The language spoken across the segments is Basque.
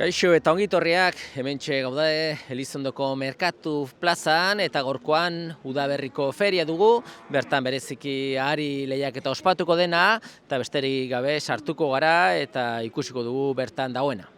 Kaixo eta ongitorriak, hementxe gaude Elizondoko Merkatu plazan eta gorkoan udaberriko feria dugu, bertan bereziki ahari lehiaketa ospatuko dena eta besterik gabe sartuko gara eta ikusiko dugu bertan dagoena.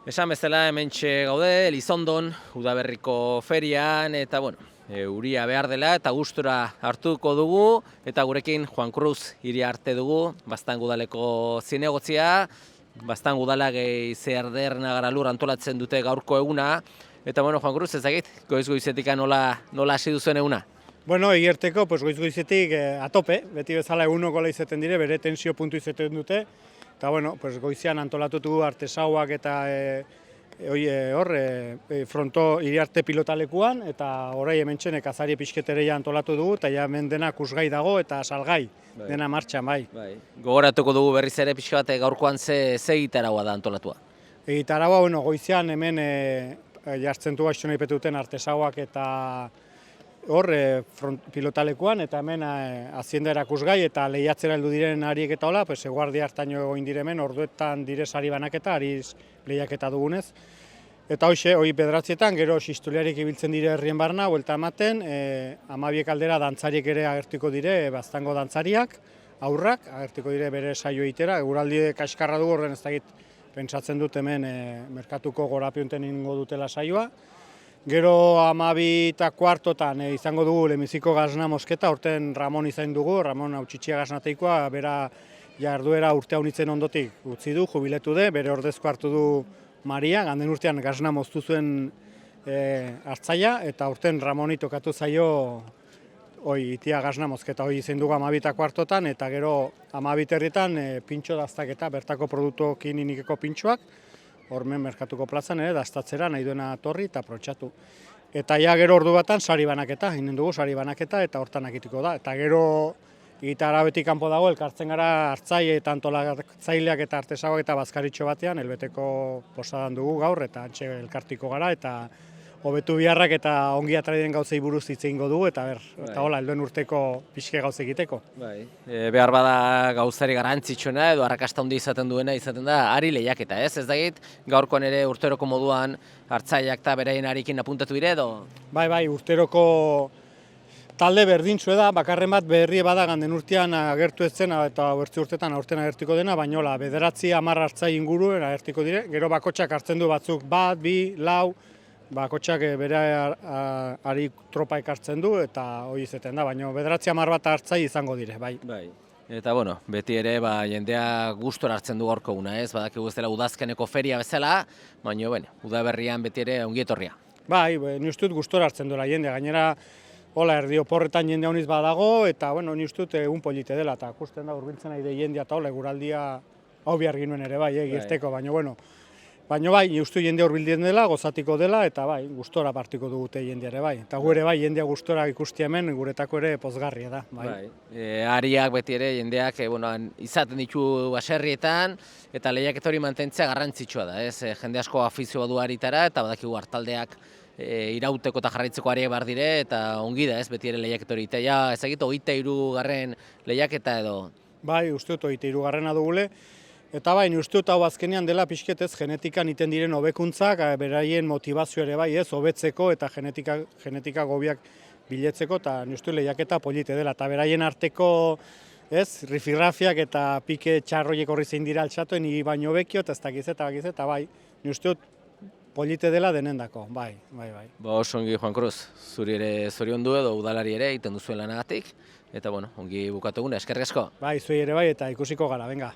Esan bezala hementxe gaude Elizondon udaberriko ferian eta uria behar dela eta gustura hartuko dugu eta gurekin Juan Cruz Iriarte dugu, Baztan udaleko zinegotzia, Baztan udala gehi Zeharderna Garalur antolatzen dute gaurko eguna eta Juan Cruz ezagit, goiz-goizetik nola hasi duzuen eguna? Egerteko, goiz-goizetik atope, beti bezala egunoko izaten dire, bere tensio puntu izaten dute. Eta goizean antolatutu artesauak eta fronto Iriarte pilotalekuan, eta orai hementxe nekazari pixketereia antolatu dugu, eta ja hemen dena kusgai dago eta salgai, dena martxan bai. Gogoratuko dugu berriz ere pixka bat gaurkoan ze egitaragoa da antolatua? Egitaragoa, goizean hemen jartzen du gaixo nahi petuten artesauak eta pilotalekuan, eta hemen hazienda erakusgai eta lehiatzera heldu diren hariek eta hola, eguardi hartaino egoin diremen, orduetan dire sari banaketa, ariz lehiaketa dugunez. Eta hoi bederatzietan, gero xistuliarik ibiltzen dire herrien barna, huelta ematen, 12 aldera dantzariek ere agertiko dire, Baztango dantzariak, aurrak, agertiko dire bere saio egitera, eguraldi kaskarra dugu horren ez dakit pentsatzen dut hemen merkatuko gorapionten ingo dutela saioa. Gero 12:15 izango dugu lehenbiziko gazna mosketa, aurten Ramon izain dugu, Ramon Hautsitxia gaznateikoa, bera jarduera urte haunitzen ondotik utzi du, jubiletu de, bere ordezko hartu du Maria, ganden urtean gazna moztu zuen hartzaia, eta aurten Ramoni tokatu zaio itia gazna mozketa, izain dugu 12:15 eta gero 12:00 pintxo daztaketa, bertako produktuokin inikeko pintxoak, hormen merkatuko plazan ere, daztatzera nahi duena torri eta protxatu. Eta ja gero ordu batan sari banaketa, hinen dugu sari banaketa eta hortan akitiko da. Eta gero gitarra betik kanpo dago, elkartzen gara hartzaile eta antolatzaileak eta artesauak eta bazkaritxo batean, helbeteko posadan dugu gaur eta antxe elkartiko gara eta hobetu biharrak eta ongi atraiden gauzei buruz hitz egingo dugu eta hola, helduen urteko pixke gauze egiteko. Behar bada gauzari garrantzitsuena edo arrakasta handi izaten duena izaten da ahari lehiaketa, ez dakit gaurkoan ere urteroko moduan hartzaileak eta beraien harikin apuntatu dire edo? Bai, urteroko talde berdintzu da, bakarren bat berri bada ganden urtean agertu ez zena eta bertzi urtetan aurten agertiko dena, baina 9-10 hartzaile inguruen agertiko dire, gero bakotxak hartzen du batzuk 1, 2, 4, bakotxak bere ari tropa ekartzen du eta hori izeten da, baina 9-10 bat hartzaile izango dire, bai. Eta beti ere jendea gustora hartzen du gaurko eguna, ez? Badakigu ez dela udazkeneko feria bezala, baina udaberrian beti ere ongi etorria. Bai, ni uste dut gustora hartzen duela jendea, gainera erdi oporretan jende honiz badago eta ni uste dut egun polite dela eta ikusten da hurbiltzen nahi de jendea eta eguraldia hau behar ginuen ere bai, girteko, baina bai, uste jendea hurbiltzen dela, gozatiko dela eta bai, gustora partiko dugute jendeare bai. Eta gure bai, jendea gustora ikusti hemen, guretako ere pozgarria da. Ahariak beti ere jendeak izaten ditu baserrietan eta lehiaketa hori mantentzea garrantzitsua da, ez? Jende asko afizioa du haritara eta badakigu hartaldeak irauteko eta jarraitzeko ariek behar dire eta ongi da, ez? Beti ere lehiaketa hori. Eta ezagit 23. lehiaketa edo? Bai, uste dut 23. dugule. Eta bai, uste dut hau azkenean dela pixketez genetikan iten diren hobekuntzak, beraien motivazio ere bai, ez, hobetzeko eta genetika gobiak biletzeko, eta uste lehiaketa polite dela. Eta beraien arteko, ez, rifirrafiak eta pike txarroiek horri zein dira altxatuen, ni baino bekio, eta ez dakiz eta bai, uste dut polite dela denendako, bai. Oso ongi, Juan Cruz, zuri ere zoriondu edo udalari ere egiten duzuen lanagatik, eta bueno, ongi bukatu eguna, eskerrik asko. Bai, zuei ere bai, eta ikusiko gara, venga.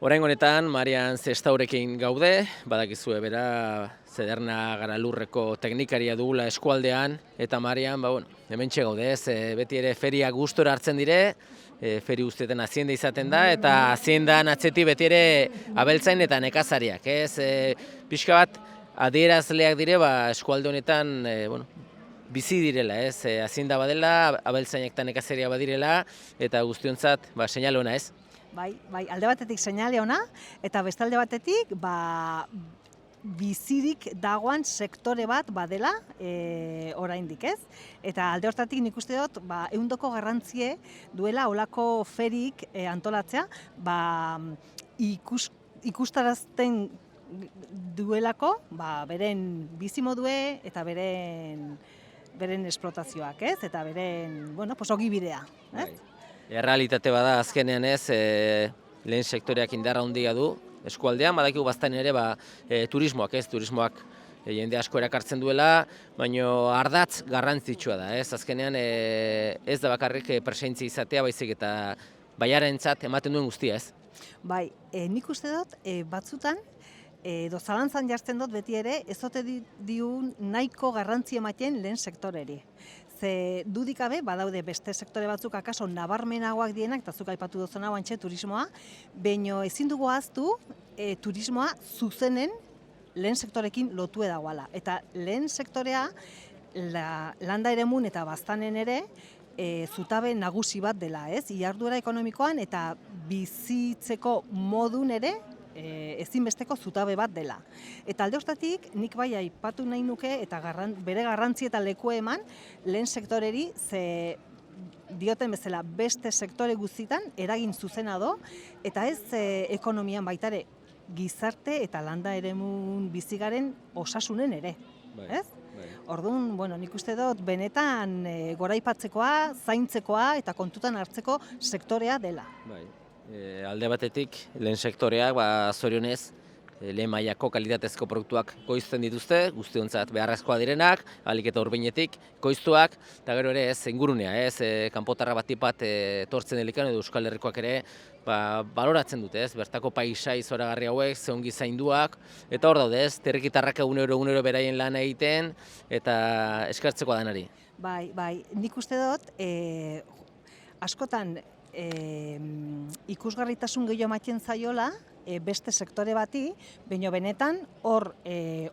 Oraingo honetan, Marian Zestaurekin gaude, badakizue bera Zederna Garalurreko teknikaria dugula eskualdean, eta Marian, hementxe gaude, beti ere feriak gustora hartzen dire, feri guztietan hazienda izaten da, eta haziendan atzetik beti ere abeltzain eta nekazariak, pixka bat adierazleak dire, eskualde honetan, bizi direla, hazienda badela, abeltzainak eta nekazaria badirela, eta guztiontzat, seinale ona, ez? Bai, alde batetik seinale ona, eta beste alde batetik, bizirik dagoan sektore bat badela oraindik, ez? Eta alde hortatik nik uste dut, ehundoko garrantzie duela olako ferik antolatzea, ikustarazten duelako, beren bizimodue eta beren esplotazioak, ez? Eta beren, ogibidea, ez? Errealitate bada azkenean ez, lehen sektoreak indarra handia du, eskualdean, badakigu baztan ere turismoak, ez? Turismoak jende asko erakartzen duela, baina ardatz garrantzitsua da, ez? Azkenean ez da bakarrik presentzia izatea, baizik eta baiarentzat ematen duen guztia, ez? Bai, nik uste dut, batzutan, edo zalantzan jartzen dut beti ere, ez ote diun nahiko garrantzi ematen lehen sektoreri. Ze dudikabe, badaude beste sektore batzuk akaso nabarmenagoak dienak, eta zuk aipatu duzuna guantxe turismoa, baino ezin dugu ahaztu turismoa zuzenen lehen sektorekin lotu dagoala. Eta lehen sektorea, landa eremun eta baztanen ere, zutabe nagusi bat dela, ez? Iharduera ekonomikoan eta bizitzeko modun ere, ezinbesteko zutabe bat dela. Eta alde hortatik, nik bai aipatu nahi nuke eta bere garrantzi eta lekua eman lehen sektoreri, ze dioten bezala beste sektore guztietan eragin zuzena do, eta ez ekonomian baitare gizarte eta landa eremun bizigaren osasunen ere, ez? Orduan, nik uste dut benetan goraipatzekoa, zaintzekoa eta kontutan hartzeko sektorea dela. Alde batetik, lehen sektoreak, zorionez, lehen mailako kalitatezko produktuak koizten dituzte, guztiontzat beharrezkoa direnak, ahalik eta urbinetik koiztuak, eta gero ere ez ingurunea, kanpotarra bat etortzen delikan edo Euskal Herrikoak ere baloratzen dute, bertako paisai zoragarri hauek, ze ongi zainduak, eta hor daude, terrikitarrak egunero beraien lan egiten, eta eskartzeko danari. Bai, nik uste dut, askotan ikusgarritasun gehiago ematen zaiola beste sektore bati, baina benetan hor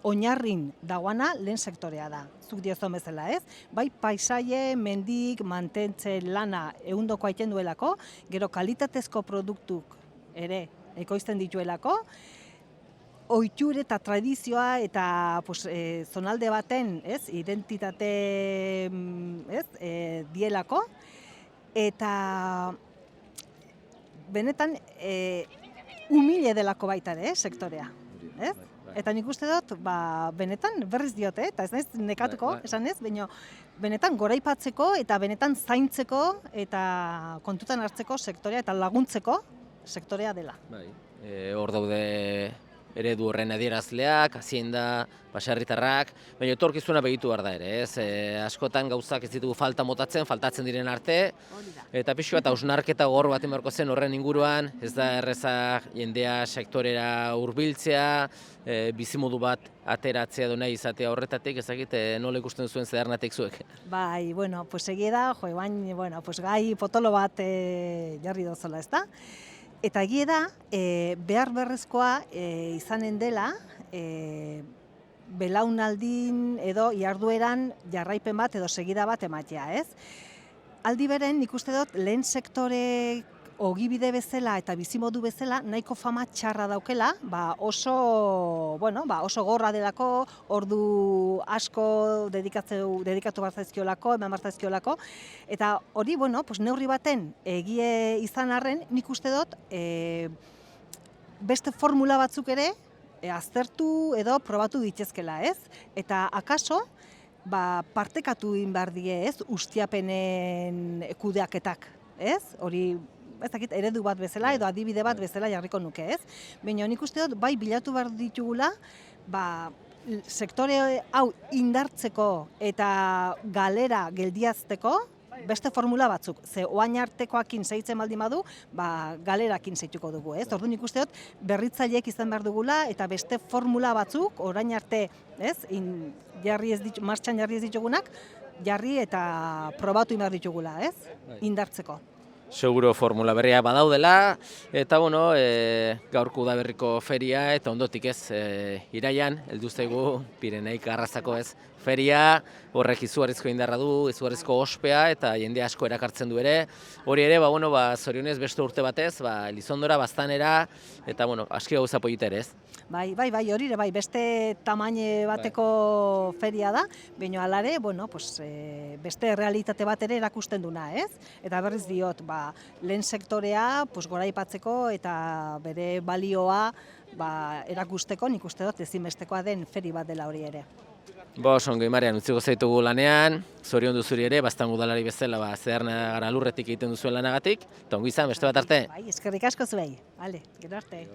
oinarrin dagoana lehen sektorea da. Zuk diozun bezala, ez? Bai paisaie, mendik, mantentzen lana ehundoko aiten duelako, gero kalitatezko produktuk ere ekoizten dituelako, ohiture eta tradizioa eta zonalde baten, identitate dielako, eta benetan humile delako baita ere, sektorea. Eta nik uste dut, benetan berriz diote, eta ez naiz nekatuko, esan ez, baina benetan goraipatzeko eta benetan zaintzeko eta kontutan hartzeko sektorea eta laguntzeko sektorea dela. Hor daude eredu horren adierazleak, hazienda, baserritarrak, baina etorkizuna begitu behar da ere, ez? Askotan gauzak ez ditugu faltatzen diren arte, eta pixu bat hausnarketa gogor bat emarko zen horren inguruan, ez da erreza jendea sektorera hurbiltzea, bizimodu bat ateratzea edo nahi izatea horretatik, ezakit nola ikusten zuen zedernatik zuek? Bai, egia da, gai potolo bat jarri dozola, ez da? Eta egia da, behar berrezkoa izanen dela, belaunaldin edo ihardueran jarraipen bat edo segida bat ematea, ez? Aldi beren, nik uste dut, lehen sektore ogibide bezala eta bizimodu bezala nahiko fama txarra daukela, oso gorra delako, ordu asko dedikatu barzaizkiolako, eman barzaizkiolako, eta hori, neurri baten egie izan arren, nik uste dut, beste formula batzuk ere, aztertu edo probatu ditezkela, ez? Eta akaso, partekatu behar die, ez? Ustiapenen kudeaketak, ez? Hori, eredu bat bezala edo adibide bat bezala jarriko nuke, ez? Baina nik uste dut, bai bilatu behar ditugula, sektore hau indartzeko eta galera geldiazteko, beste formula batzuk, ze oain artekoakin segitzen baldin badu, galerakin segituko dugu, ez? Orduan nik uste dut, berritzaileek izan behar dugula eta beste formula batzuk, orain arte, ez? Martxan jarri ez ditugunak, jarri eta probatu behar ditugula, ez? Indartzeko. seguro formula berria badaudela, eta bueno, gaurko udaberriko feria, eta ondotik ez, iraian, heldu zaigu Pireneik arrazako ez, feria, horrek izugarrizko indarra du, izugarrizko ospea, eta jende asko erakartzen du ere. Hori ere, zorionez beste urte batez, Elizondora, Baztanera, eta aski gauza polita ere ez. Bai, hori ere, beste tamaine bateko feria da, baina alare, beste realitate bat ere erakusten duna, ez? Eta berriz diot, lehen sektorea goraipatzeko eta bere balioa erakusteko, nik uste dut ezinbestekoa den feri bat dela hori ere. Ongi, Marian, utziko zaitugu lanean, zorion duzuri ere, Baztan udalari bezala, Zederna gara lurretik egiten duzuen lanagatik, eta ongi izan, beste bat arte. Bai, eskerrik asko zuei. Bale, gero arte.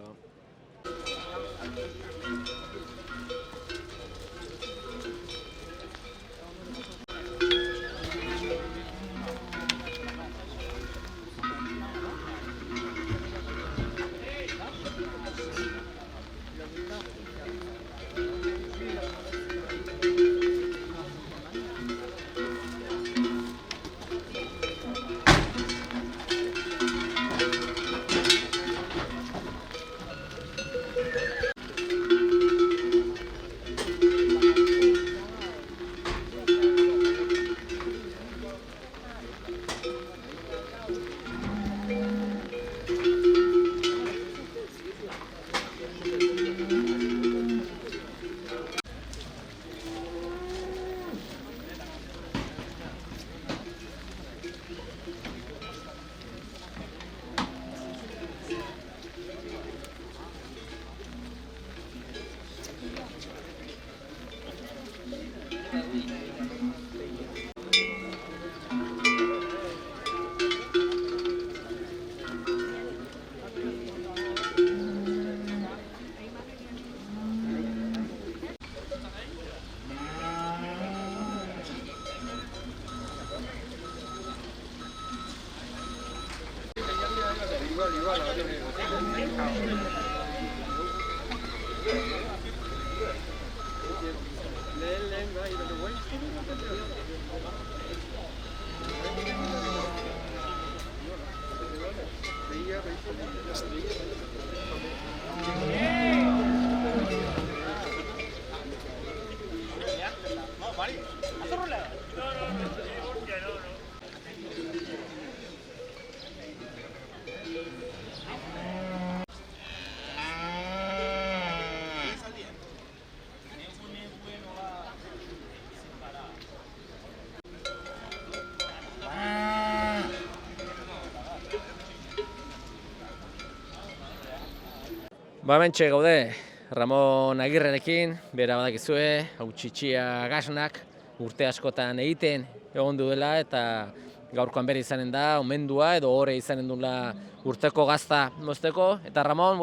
Hementxe gaude, Ramon Agirrerekin, bera badakizue, hau txitxia gasnak, urte askotan egiten egon duela, eta gaurkoan bere izanen da, omendua edo hore izanen duela urteko gazta mozteko. Eta Ramon,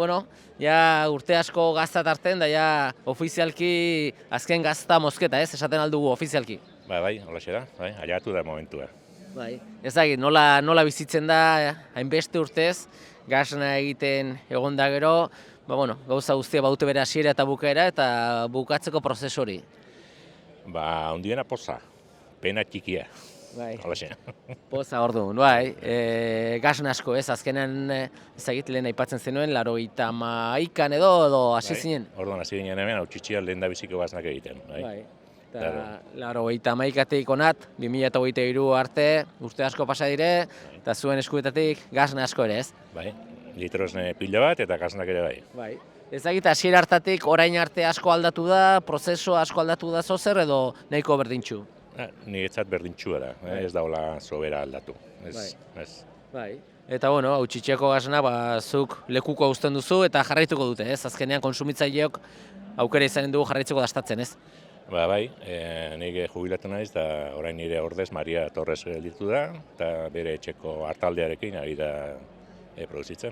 ja urte asko gazta tarten, da ja ofizialki azken gazta mozketa, ez? Esaten aldugu ofizialki. Bai, holaxe da, ailegatu da momentua. Ezagit, nola bizitzen da, hainbeste urtez, gasna egiten egon da gero, gauza guztia baute bere hasiera eta bukaera eta bukatzeko prozesu hori. Ondiena poza, pena txikia. Holaxe. Poza orduan, gasna asko ez, azkenan ezagit lehen aipatzen zenuen, 81an edo hasi zinen. Orduan hasi ginen hemen, hau txitxia lehen da biziko gasnak egiten. Eta 81atik onat, 2023 arte, urte asko pasa dire, eta zuen eskuetatik gasna asko ere ez. Litrosne pila bat eta gasnak ere bai. Ezagit, hasiera hartatik orain arte asko aldatu da, prozesu asko aldatu da zozer edo nahiko berdintxu? Niretzat berdintxua da, ez daula sobera aldatu. Eta hau txitxiako gasna, zuk lekuko uzten duzu eta jarraituko dute, ez? Azkenean konsumitzaileok aukera izanen dugu jarraitzeko dastatzen, ez? Nik jubilatu naiz, eta orain nire ordez Maria Torres gelditu da, eta bere etxeko hartaldearekin ari da produzitzen.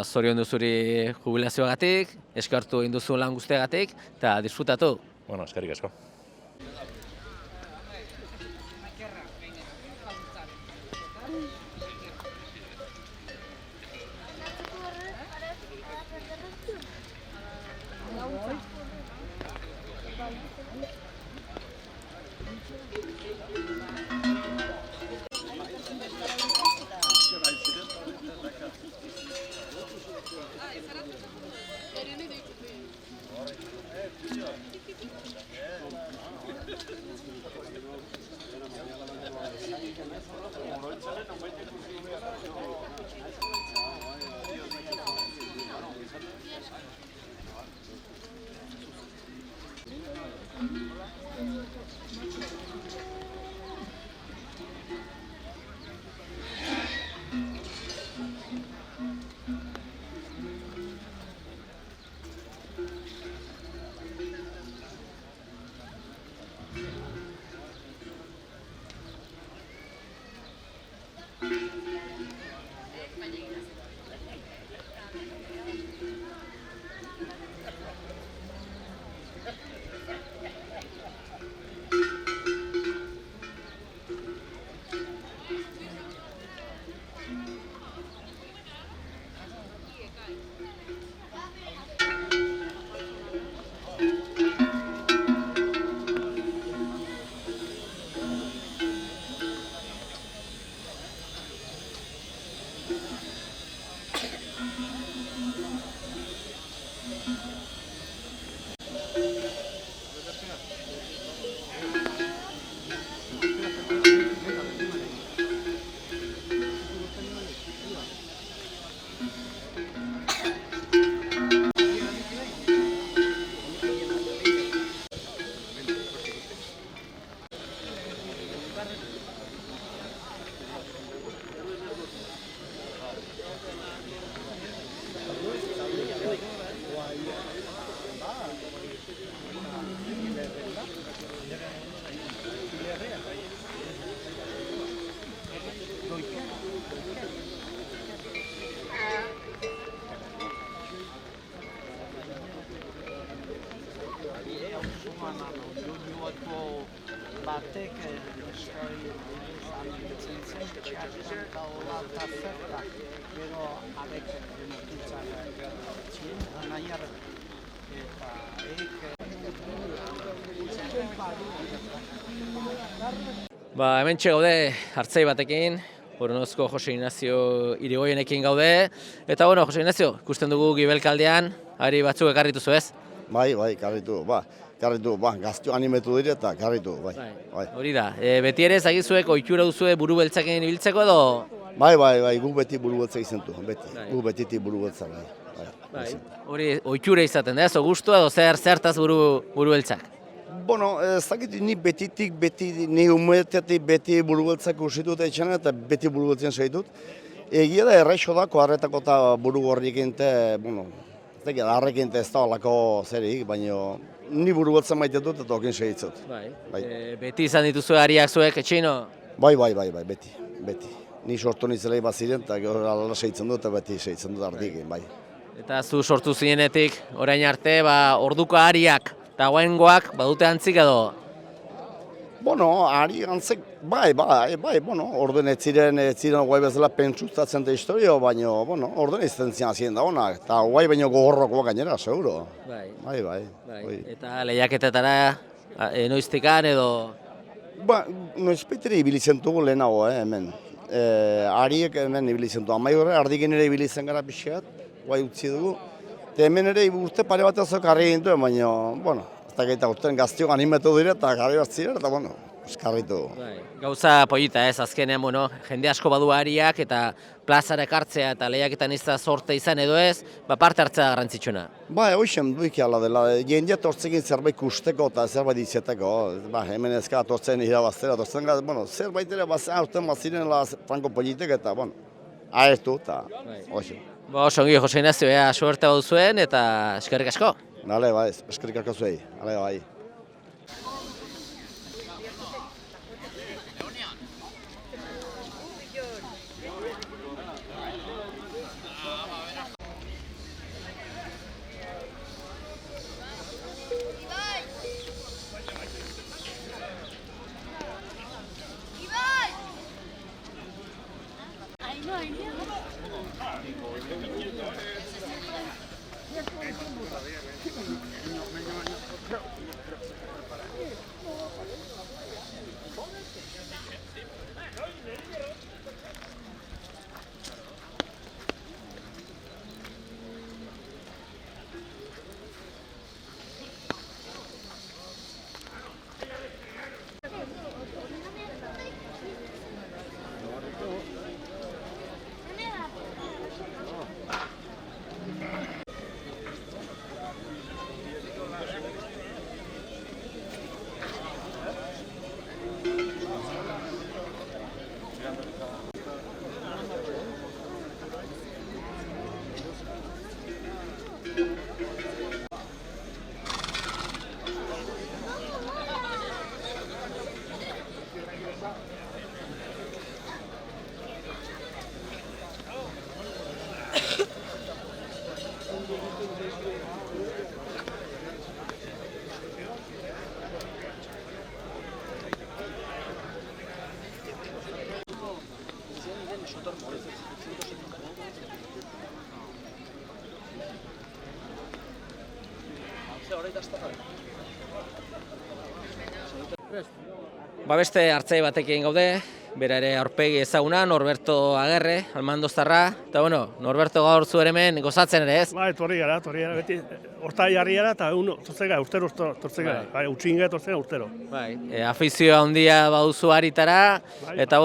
Zorion duzuri jubilazioagatik, eskartu egin duzu lan guztiagatik, eta disfrutatu. Eskerrik asko. batek hori itzen zen, txartan eta hola eta zerta, gero abek notitzak txien, nahiar eta Hemen gaude hartzai batekin, Boronozko Jose Ignacio Irigoyenekin gaude. Eta Jose Ignacio, ikusten dugu gibelkaldean, ari batzuk ekarrituzu ez? Bai, karritu, gaztu animetu dire eta karritu, bai. Hori da, beti ere zagizuek ohitura duzue buru beltzaken ibiltzeko edo? Bai, gu beti buru beltzak izan du, gu betitik buru beltzak, bai. Hori ohitura izaten da, ez, gustua edo zertaz buru beltzak? Bueno, ez dakit ni ni umetetik beti buru beltzak usitut etxan eta beti buru beltzen segitut. Egia da erraixo da, koarretako eta buru gorriekin harrekin ez da olako zerik, baina ni buru beltzen maite dut eta okin segitzut. Beti izan dituzu ariak zuek etxino? Bai, beti. Ni sortu nintzelei bat ziren eta gero ala segitzen dut eta beti segitzen dut ardikin, bai. Eta zu sortu zinenetik, orain arte, orduko ariak eta guaingoak badute antzik edo? Bueno, ari antzek, bai, orduen ez ziren guai bezala pentsustatzen da historio, baina, orduen izten zian azien da honak, eta guai baino gogorrokoa gainera, seguro. Bai. Eta lehiaketetara noiztikan edo? Noizpiteri ibilitzen dugu lehenago, hemen. Ariek hemen ibilitzen dugu, amaiorre, ardikin ere ibilitzen gara pixeat, guai utzi dugu. Eta hemen ere urte pare bat ezok harri gintuen, baina, ez da gaita urtean gaztiok animetu dire eta garri bat ziren, eta, eskarritu. Gauza polita ez, azkenean, jende asko badu ariak eta plazara ekartzea eta lehiaketan izan sorte izan edo ez, parte hartzea garrantzitsuna. Hoxen duik ala dela, jendea tortzekin zerbait kusteko eta zerbait izeteko. Hemen ezka tortzen irabaztera, zerbait ere aurten baziren franko politek eta, ahertu eta, hoxen. Osongi, Jose Ignacio, suerte badu zuen eta eskerrik asko. Nale, eskerrik asko zuei, bai. Beste hartzai batekin gaude, bera ere aurpegi ezaguna, Norberto Agerre, almandoztarra, eta Norberto gaur zu hemen gozatzen ere ez? Torri gara, beti, horta jarri gara eta urtero tortzen gara, utxinga tortzen urtero. Afizioa handia baduzu haritara, eta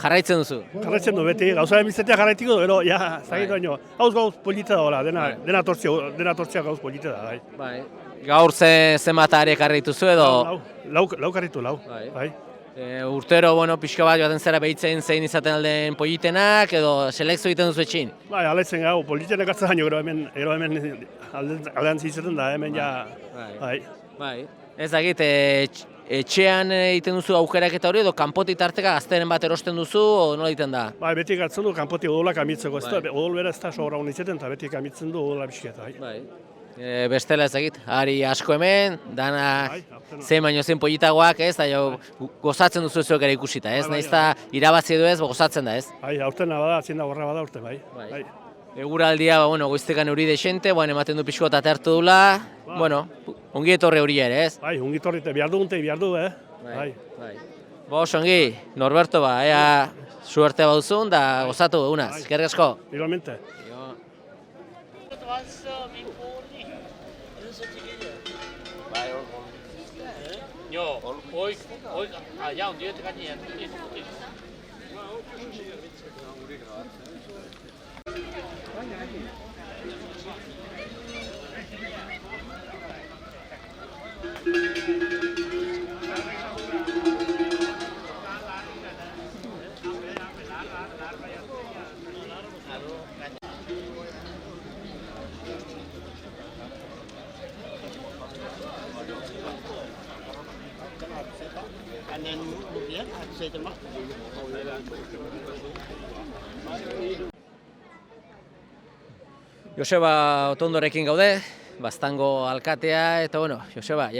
jarraitzen duzu? Jarraitzen du, beti, gauza emizetea jarraitiko du, zagitu baino, gauz polita da, dena tortzia gauz polita da. Gaur zenbat ariek harrituzu edo? Lau karritu, lau. Urtero, pixka bat joaten zera behitzen zein izaten aldeen politenak edo selekzio egiten duzu etxin? Aletzen gau, politenak hartzen gero hemen aldean zizaten da, hemen ja... Ez dakit, etxean egiten duzu aukerak eta hori edo kanpotik tarteka gazteren bat erosten duzu o nola egiten da? Beti gartzen du kanpotik odolak amitzeko, odol bera ez da sobra honitzen eta beti amitzen du odola bizkieta. Bestela ez egit, ari asko hemen, dana zein baino zein politagoak, ez, da jo, gozatzen duzu zuek ere ikusita, ez, nahiz eta irabazi edo ez, gozatzen da, ez. Aurten bada, atzienda gorra bada urten, Eguraldia, goiztekan euri dexente, ematen du pixko eta atertu dula, ongi etorri hori ere, ez? Ongi etorri, behar du, Ongi, Norberto, ea suerte bauzun, da gozatu egunaz, eskerrik asko. Igualmente. Joseba Otondorekin gaude, Baztango alkatea, eta Joseba,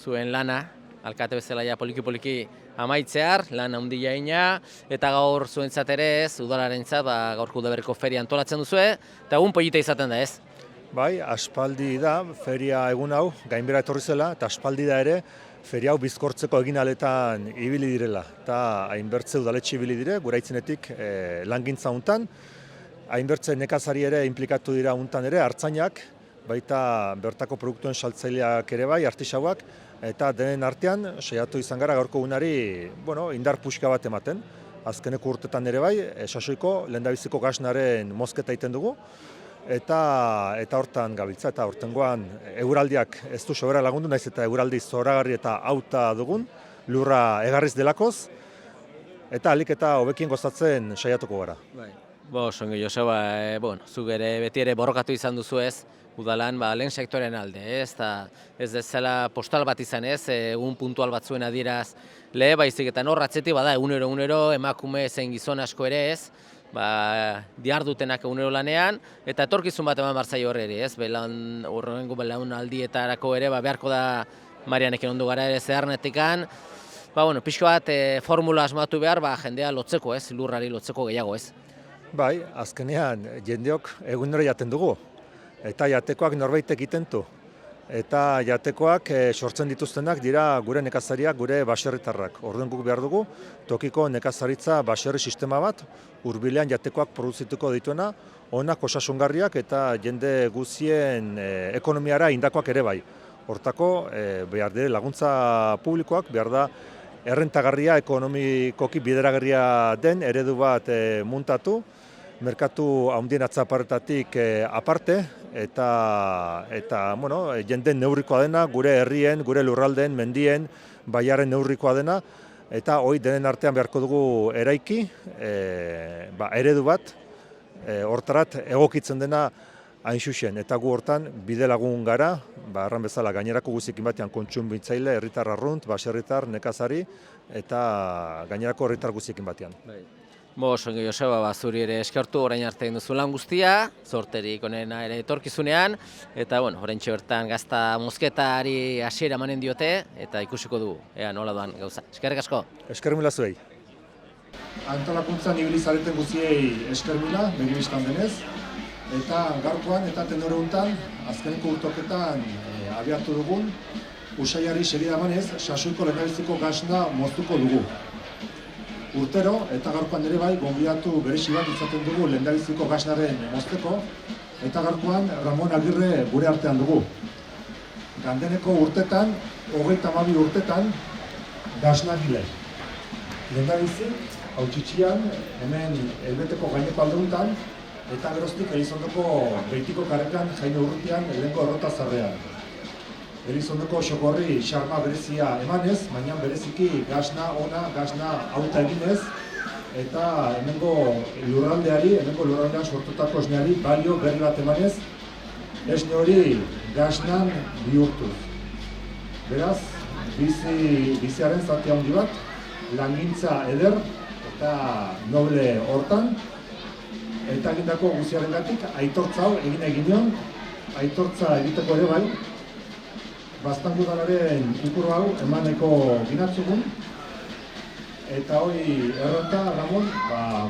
zuen lana, alkate bezala poliki-poliki amaitzear, lan handia ina, eta gaur zuentzat ere ez, udalarentzat, gaurko Udaberriko feria antolatzen duzue, eta egun polita izaten da ez? Bai, aspaldi da, feria egun hau, gainbera etorri zela, eta aspaldi da ere, feria hau bizkortzeko egin aletan ibili direla. Eta hainbertze udaletxe ibili dire, gura itzenetik langintza hontan, hainbertze nekazari ere implikatu dira hontan ere, hartzainak, baita bertako produktuen saltzaileak ere bai, artisauak, eta denen artean, saiatu izan gara gaurko egunari, indar puxka bat ematen. Azkeneko urtetan ere bai, sasoiko lehendabiziko gasnaren mozketa egiten dugu, eta hortan gabiltza, eta hortengoan eguraldiak ez du sobera lagundu, naiz eta eguraldi zoragarri eta auta dugun, lurra egarriz delakoz, eta alik eta hobekien gozatzen saiatuko gara. Ongi, Joseba, zuk ere beti ere borrokatu izan duzu ez, udalan lehen sektoren alde, ez dezala postal bat izan ez, egun puntual batzuen adieraz lehe, baizik eta hor atzetik bada egunero emakume zein gizon asko ere ez, diardutenak egunero lanean, eta etorkizun bat eman barzaio horre ere ez, horrengo belaunaldietarako ere beharko da Marianekin ondo gara ere zeharnetikan, pixko bat formula asmatu behar jendea lotzeko ez, lurrari lotzeko gehiago ez. Bai, azkenean jendeok egunero jaten dugu, eta jatekoak norbaitek itentu. Eta jatekoak sortzen dituztenak dira gure nekazariak, gure baserritarrak. Orduan guk behar dugu, tokiko nekazaritza baserri sistema bat, hurbilean jatekoak produzituko dituena, onak osasungarriak eta jende guzien ekonomiara indakoak ere bai. Hortako behar dire laguntza publikoak, behar da errentagarria, ekonomikoki bideragarria den eredu bat muntatu, merkatu handien atzaparretatik aparte, eta jenden neurrikoa dena, gure herrien, gure lurraldeen, mendien, baiaren neurrikoa dena, eta hori denen artean beharko dugu eraiki, eredu bat, hortarat egokitzen dena hain xuxen, eta gu hortan bide lagun gara, erran bezala gainerako guzikin batean kontsumbitzaile, herritar arrunt, baserritar, nekazari, eta gainerako herritar guzikin batean. Ongi, Joseba, zuri ere eskertu orain arte egin duzu lan guztia, zorterik onena ere etorkizunean, eta oraintxe bertan gazta mozketari hasiera emanen diote, eta ikusiko dugu, ea nola doan gauza. Eskerrik asko. Esker mila zuei. Antolakuntzan ibili zareten guztiei esker mila, begibistan denez, eta gaurkoan eta tenore hontan, azkeneko urtoketan abiatu dugun, usaiari segida emanez, Sasoiko lehendabiziko gasna moztuko dugu. Urtero, eta gaurkoan ere bai, gonbidatu berezi bat izaten dugu lehendabiziko gasnaren mozteko, eta gaurkoan Ramon Agirre gure artean dugu. Gandeneko urtetan, 32 urtetan, gasnagile. Lehendabizi, Hautsitxian, hemen Elbeteko gaineko aldeuntan, eta geroztik Elizondoko Beitiko karrekan Jaime Urrutian lehenko errota zarrean. Elizondoko xokorri xarma berezia emanez, baina bereziki gasna ona, gasna auta eginez, eta hemengo lurraldean sortutako esneari balio berri bat emanez, esne hori gasnan bihurtuz. Beraz, biziaren zati handi bat, langintza eder eta noble hortan, eta egindako guziarengatik aitortza hau egin eginion aitortza egiteko ere bai, Baztango udalaren inkuru hau emaneko ginatzugun, eta hori errenta, Ramon,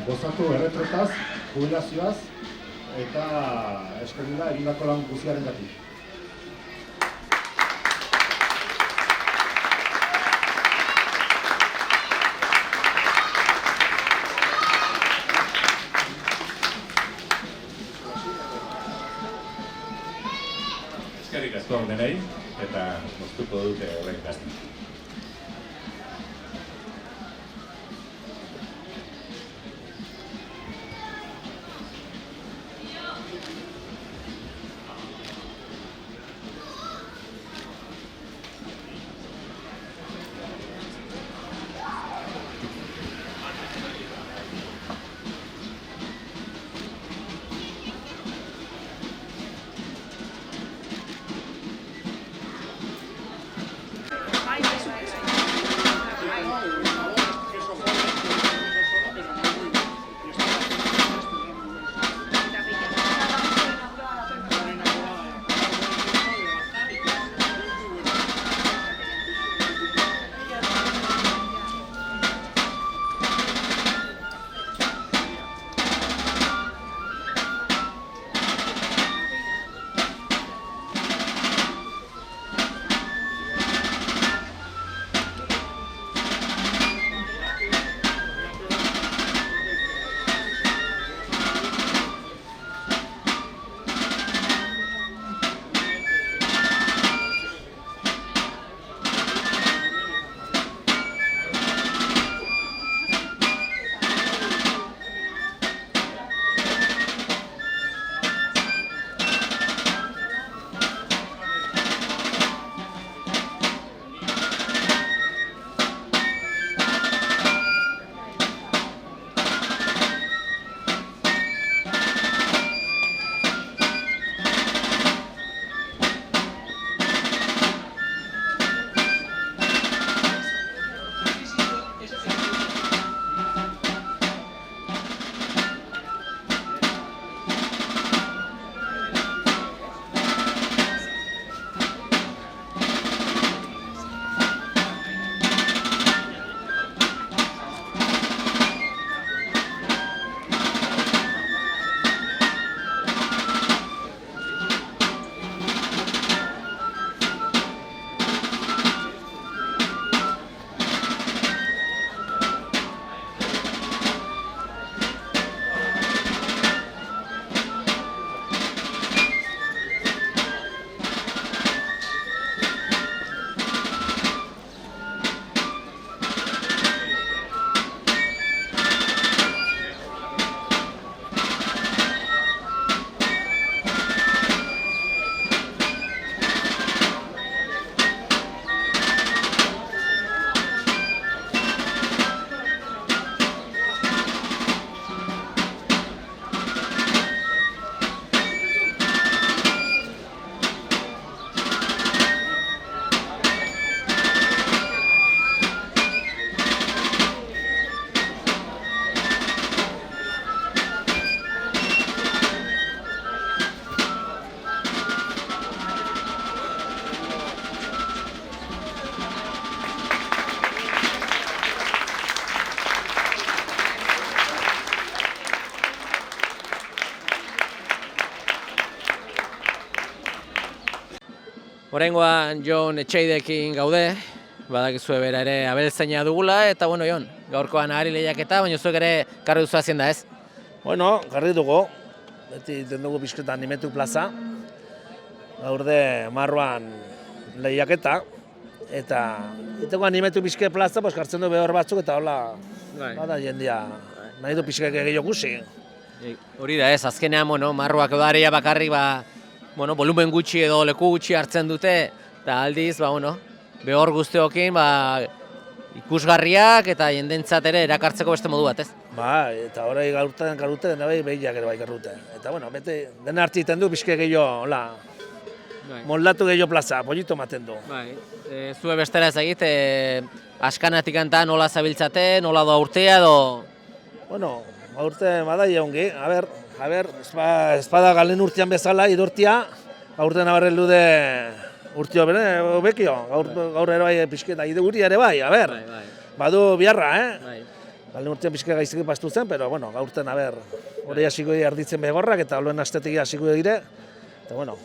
gozatu erretretaz, jubilazioaz, eta eskerrila egindako lan guztiaren gatik. Eskerrik asko denei, eta moztuko dute horren gazten. Oraingoan Jon Etxeidekin gaude, badakizue bera ere abeltzaina dugula, eta bueno, Jon, gaurkoan ahari lehiaketa, baina zuek ere karri duzu hazienda ez? Bueno, karri dugu, beti den dugu pixketan animetu plaza, gaur de marruan lehiaketa, eta iteko animetu pixke plaza, pues, kartzen du behor batzuk, eta hola, bada jendia, nahi du pixkek gehiago guzi. Hori da ez, azkenean, bueno, marruak edo aria bakarrik, bueno, volumen gutxi edo leku gutxi hartzen dute, eta aldiz, bueno, behor guztiokin, ikusgarriak eta jendentzat ere erakartzeko beste modu bat, ez? Eta horrei gaurten garute, dena behiak ere bai garute. Eta, bueno, bete, dena hartziten du, pixke gehiago, hola, moldatu gehiago plaza, polito ematen du. Zue bestera ez egit, askanatik anta nola zabiltzate, nola doa urtea edo... Bueno, urte badai ongi, a ber, espada galen urtean bezala, idortia, Gaurten abarren lude urtio bere, bekio, gaur ere bai pixketa, guri ere bai, a ber, badu biharra, Galde urtean pixka gaiztik pastu zen, pero bueno, gaurten, hori hasiko arditzen begorrak eta oluen astetik hasiko dire. Eta bueno,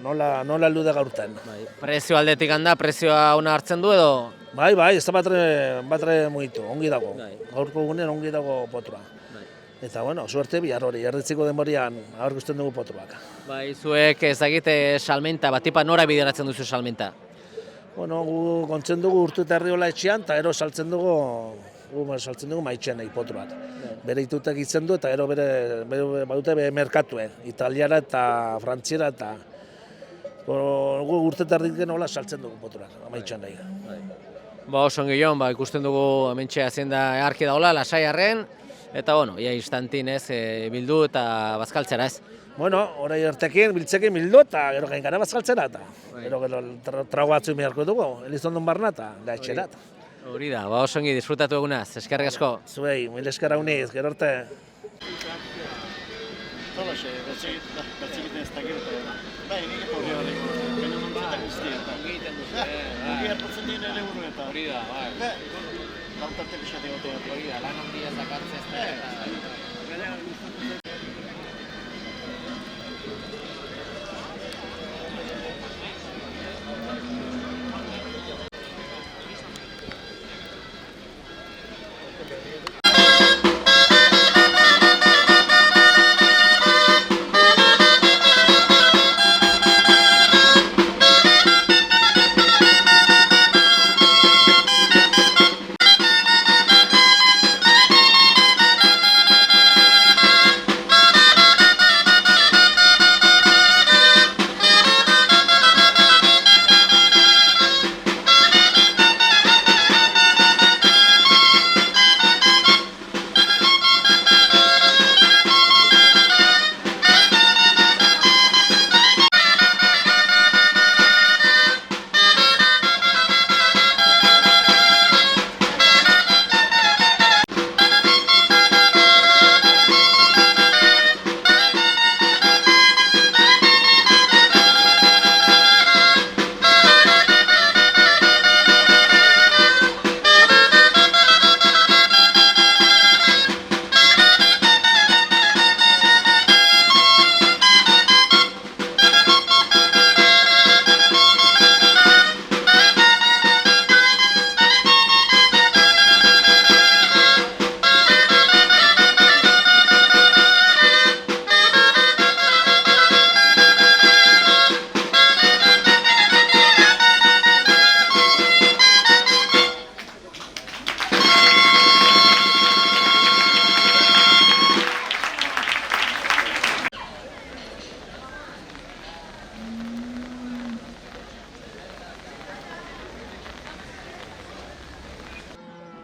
nola lude gaurten. Prezio aldetik handa, prezioa ona hartzen du edo? Bai, ez da batre mugitu, ongi dago. Gaurko gunean ongi dago potrua. Eta bueno, suerte bihar hori, erditziko denborian aurkusten dugu potruak. Bai, zuek ezagite salmenta, batipa nora bideratzen duzu salmenta? Bueno, gu kontzen dugu urtu eta herriola etxean, eta ero saltzen dugu maitxean potruak. Bere itutek itzen du eta ero badute merkatue, italiara eta frantziera eta gu urte eta herriken hola saltzen dugu potruak, maitxean nahi. Ba, oso ongion, ikusten dugu hementxe hazienda eharki dagoela, lasaiarren, eta bueno, ia instantin bildu eta bazkaltzera ez. Bueno, orai ertekin, biltzekin bildu eta gero gain gara bazkaltzera eta gero trago batzu beharko dugu, Elizondon barna eta gaitxerat. Hori da, ba oso ongi disfrutatu egunaz, eskerrik asko. Zuei, mil esker hauniz, gero arte. Talaxe, batzikiten ez dakit eta bai, nik hori hori, baina mantzeta guztia eta ongi hartatzen dien ere buru eta hori da, bai. Lautarte pixate gotea. Hori da, lan handia zakartzen ez da.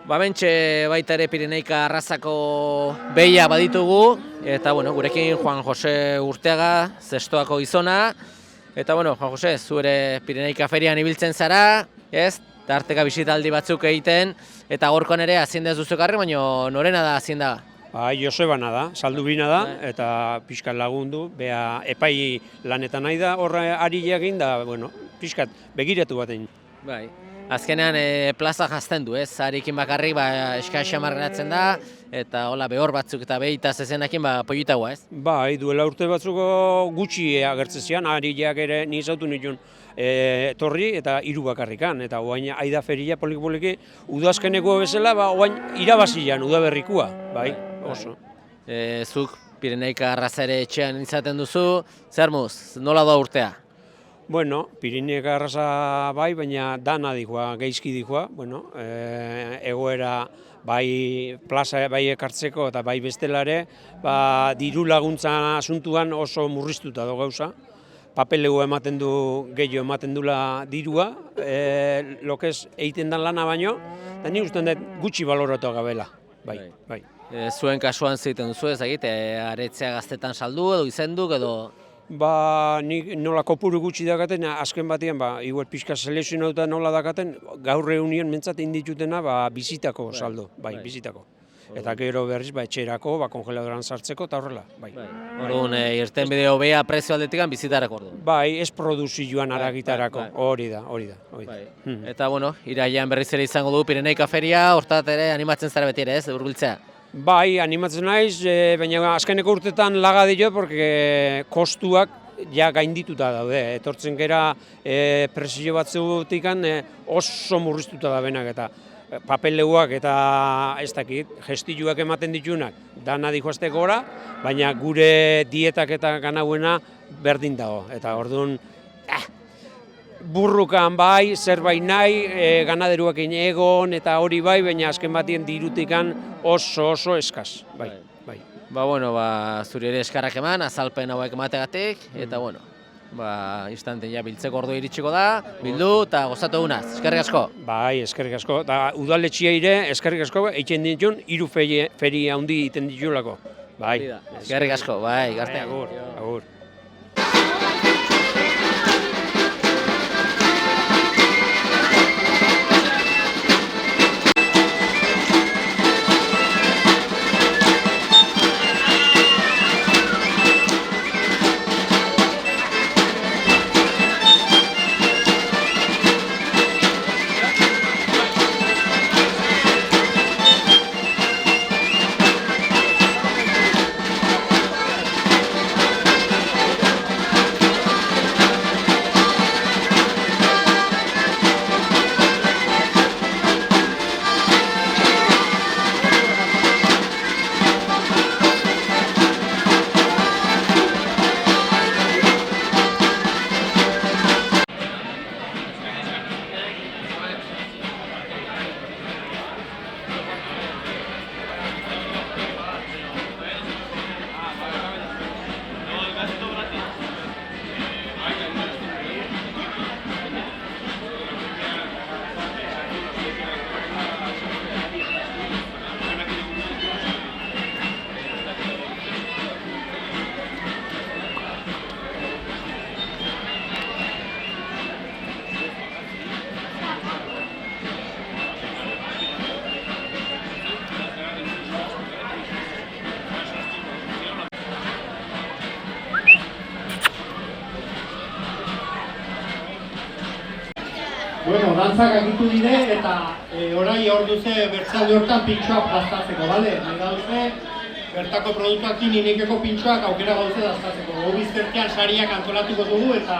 Bamentxe baita ere Pireneika arrazako behia baditugu, eta bueno, gurekin Juan Jose Urteaga, zestoako gizona. Eta bueno, Juan Jose, zu ere Pireneika ferian ibiltzen zara, ez? Tarteka bisitaldi batzuk egiten, eta gorkoan ere hazienda ez duzu ekarri, baina norena da hazienda? Josebana da, Saldubina da, eta pixkat lagundu, bea epai lanetan nahi da, horra ari egin da, bueno, pixkat begiratu batein. Bai. Azkenean plaza jazten du, ez? Harikin bakarrik eska xamarrenatzen da, eta hola behor batzuk eta behita zezenakin politagoa, ez? Bai, duela urte batzuko gutxi agertzen zian, hariak ere nizautu nituen etorri eta 3 bakarrikan, eta oain aida feria polik-poliki udazkeneko bezala, oain irabazian udaberrikua, bai, oso. Zuk Pireneika arraza ere etxean izaten duzu, zer muz, nola da urtea? Bueno, Pireneika arraza bai, baina dana dikoa, geizki dikoa, bueno, egoera bai plaza bai ekartzeko eta bai bestelare, diru laguntza asuntuan oso murriztuta do gauza. Papelego ematen du, gehiago ematen dula dirua, lokez egiten dan lana baino, eta nik ustean dut gutxi baloratu gabela, bai. Zuen kasuan zeiten duzu ez egite, aretzea gaztetan saldu edo izenduk edo? Nik nola kopuru gutxi dakaten, azken batean, igual pixka selekzionatuta nola dakaten, gaur reunion mentzat inditutena bizitako saldo, bai, bizitako. eta gero berriz etxerako, kongeladoran sartzeko eta horrela. Bai. Orduan, irten bide hobea prezio aldetikan bizitarako orduan. Bai, ez produzioan aragitarako, hori da. Eta, bueno, irailean berriz ere izango du Pireneika Feria, hortat ere animatzen zara beti ere, ez, hurbiltzea? Bai, animatzen naiz, baina azkeneko urtetan laga dio, porque kostuak ja gaindituta daude. Etortzen gera presio batzutik oso murriztuta da benak eta papeleuak eta ez dakit, gestiluak ematen ditunak dana dijoazte gora, baina gure dietak eta ganauena berdin dago. Eta orduan, burrukan bai, zerbait nahi, ganaderuakin egon eta hori bai, baina azken batien dirutikan oso eskaz. Bai. Bueno, zuri ere eskarrak eman, azalpen hauek emategatik, eta bueno, instanten ja biltzeko ordu iritsiko da, bildu eta gozatu egunaz, eskerrik asko. Bai, eskerrik asko, eta udaletxia ere, eskerrik asko, eitzen ditun, 3 feria handi iten ditulako. Bai. Eskerrik asko, bai, garte. Agur. Bueno, dantzak agitu dire eta orai orduze bertsaldi hortan pintxoak daztatzeko, bale? Nahi dauze, bertako produktuakin inikeko pintxoak aukera gauze daztatzeko. Gobizterkean sariak antolatuko dugu eta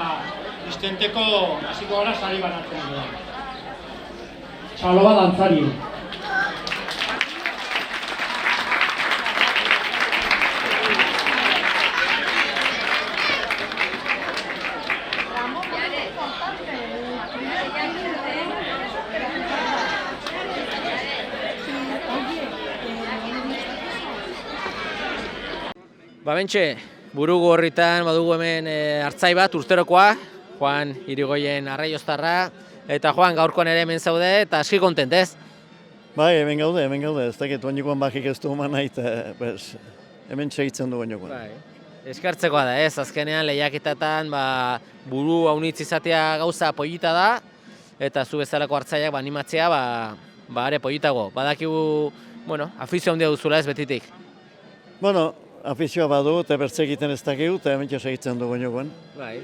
istenteko hasiko gara sari banatzen dugu. Txaloba dantzari. Bentxe, burugu horritan badugu hemen hartzai bat urterokoa, Juan Irigoyen Arraioztarra, eta Juan gaurkoan ere hemen zaude eta aski kontent, ez? Bai, hemen gaude, ez dakit, oinikoan bakik ez du eman nahi, hemen txegitzen du oinikoan. Eskartzekoa da, ez? Azkenean lehiaketatan buru haunitz izatea gauza pollita da, eta zu bezalako hartzaiak animatzea are pollitago. Badakigu, afizio handia duzula ez betitik. Bueno, afizioa badu eta bertze egiten ez dakigu eta hemen txegitzen du oinikoan. Bai.